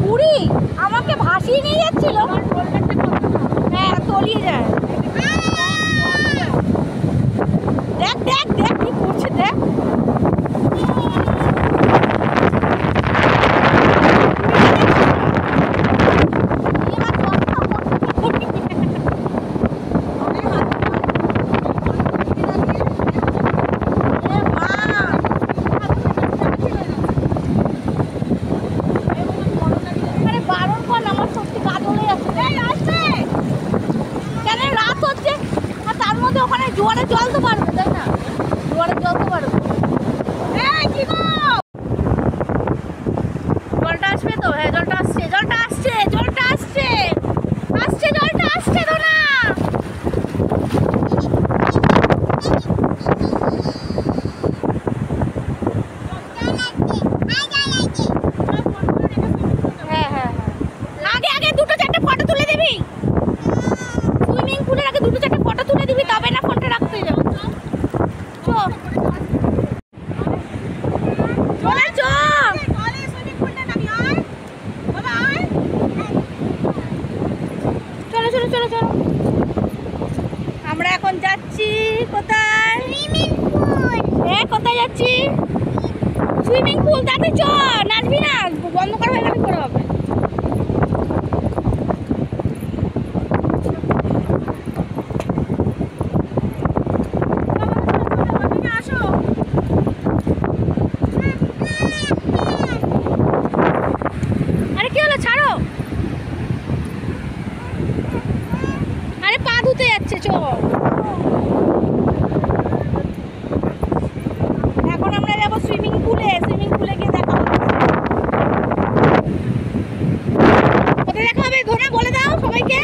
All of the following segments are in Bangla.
বুড়ি আমাকে ভাসিয়ে নিয়ে যাচ্ছিল। হ্যাঁ, তলিয়ে যায়। দেখ দেখ দেখ কি করছে দেখ। ওখানে জোয়ারে জল তো পারবে, তাই না? জোয়ারে জল তো পারবে। জলটা আসবে তো? হ্যাঁ, জলটা আসছে, জলটা আসছে, জলটা আসছে, আসছে, জলটা আসছে তো না। হ্যাঁ হ্যাঁ হ্যাঁ, আগে আগে দুটো চারটে ফটো তুলে দিবি। সুইমিং পুলের আগে দুটো চারটে ফটো তুলে দিবি, তবে না ফোনটা রাখতে যাবো। চলো চলো চলো চলো, আমরা এখন যাচ্ছি কোথায়? Swimming pool. হ্যাঁ, কোথায় যাচ্ছি? Swimming pool. তাতে চ, নাচবি না, বন্ধ করা হয়ে গেলে করে হবে। আরে কি হলো, ছাড়ো। আরে পা ধুতে যাচ্ছে, চ। এখন আমরা যাবো সুইমিং পুলে। সুইমিং পুলে গিয়ে দেখা হবে। কোথায় দেখা হবে ধোনা, বলে দাও সবাইকে।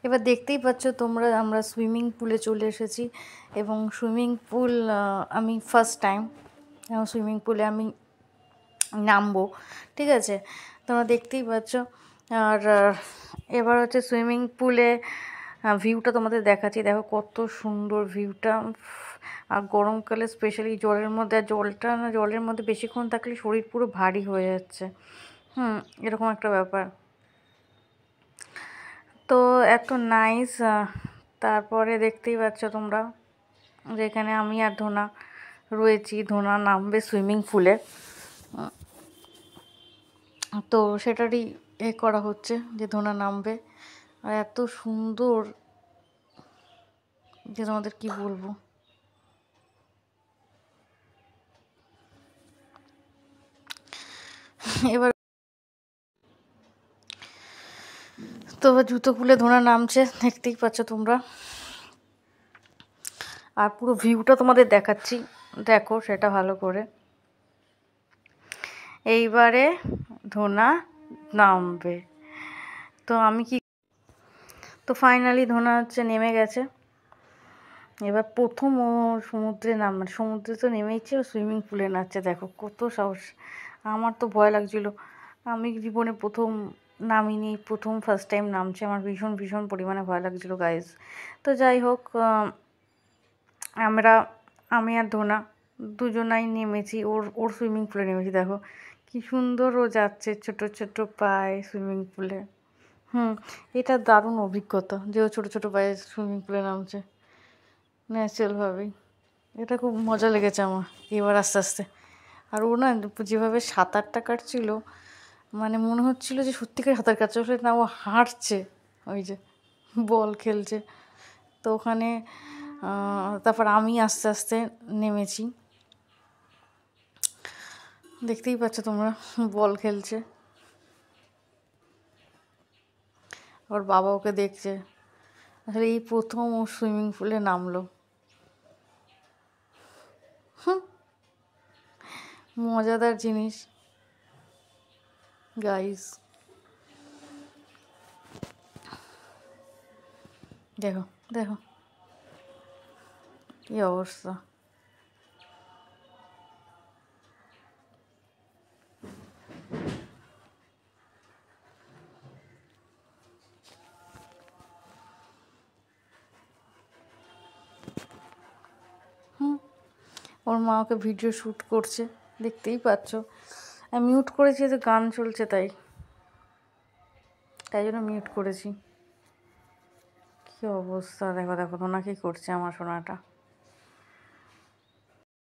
এবার দেখতেই পাচ্ছ তোমরা, আমরা সুইমিং পুলে চলে এসেছি। এবং সুইমিং পুল আমি ফার্স্ট টাইম সুইমিং পুলে আমি নামবো, ঠিক আছে? তোমরা দেখতেই পাচ্ছ। আর এবার হচ্ছে সুইমিং পুলে ভিউটা তোমাদের দেখাচ্ছি। দেখো কত সুন্দর ভিউটা। আর গরমকালে স্পেশালি জলের মধ্যে, আর জলটা না, জলের মধ্যে বেশিক্ষণ থাকলে শরীর পুরো ভারী হয়ে যাচ্ছে। এরকম একটা ব্যাপার। তো এত নাইস। তারপরে দেখতেই পাচ্ছ তোমরা যেখানে আমি আর ধোনা রয়েছি। ধোনা নামবে সুইমিং পুলে, তো সেটারই করা হচ্ছে যে ধোনা নামবে। আর এত সুন্দর যে তোমাদের কি বলবো। এবার তো জুতো খুলে ধোনা নামছে, দেখতেই পাচ্ছ তোমরা। আর পুরো ভিউটা তোমাদের দেখাচ্ছি, দেখো সেটা ভালো করে। এইবারে ধোনা নামবে। তো আমি কি, তো ফাইনালি ধোনা হচ্ছে নেমে গেছে। এবার প্রথম ও সমুদ্রে মানে সমুদ্রে তো নেমেইছে, ও সুইমিং পুলে নাচছে। দেখো কত সাহস। আমার তো ভয় লাগছিলো, আমি জীবনে প্রথম নামিনি, প্রথম ফার্স্ট টাইম নামছে। আমার ভীষণ ভীষণ পরিমাণে ভয় লাগছিলো গাইজ। তো যাই হোক, আমি আর ধোনা দুজনাই নেমেছি, ওর সুইমিং পুলে নেমেছি। দেখো কি সুন্দর ও যাচ্ছে ছোট ছোট পায়ে সুইমিং পুলে। এটা দারুণ অভিজ্ঞতা যে ও ছোটো ছোটো পায়ে সুইমিং পুলে নামছে ন্যাচারালভাবেই। এটা খুব মজা লেগেছে আমার এবার আস্তে আস্তে। আর ও না যেভাবে সাঁতারটা কাটছিল, মানে মনে হচ্ছিল যে সত্যিকার সাঁতার কাটছে। না, ও হাঁটছে, ওই যে বল খেলছে। তো ওখানে তারপর আমি আস্তে আস্তে নেমেছি। দেখতেই পাচ্ছ তোমরা, বল খেলছে। ওর বাবা ওকে দেখছে। আসলে এই প্রথম ও সুইমিং পুলে নামলো। মজাদার জিনিস গাইস। দেখো দেখো কি অবস্থা। ওর মা ওকে ভিডিও শ্যুট করছে, দেখতেই পাচ্ছ। আমি মিউট করেছি, তো গান চলছে তাই জন্য মিউট করেছি। কী অবস্থা দেখো দেখো, ওনাকেই করছে আমার সোনাটা।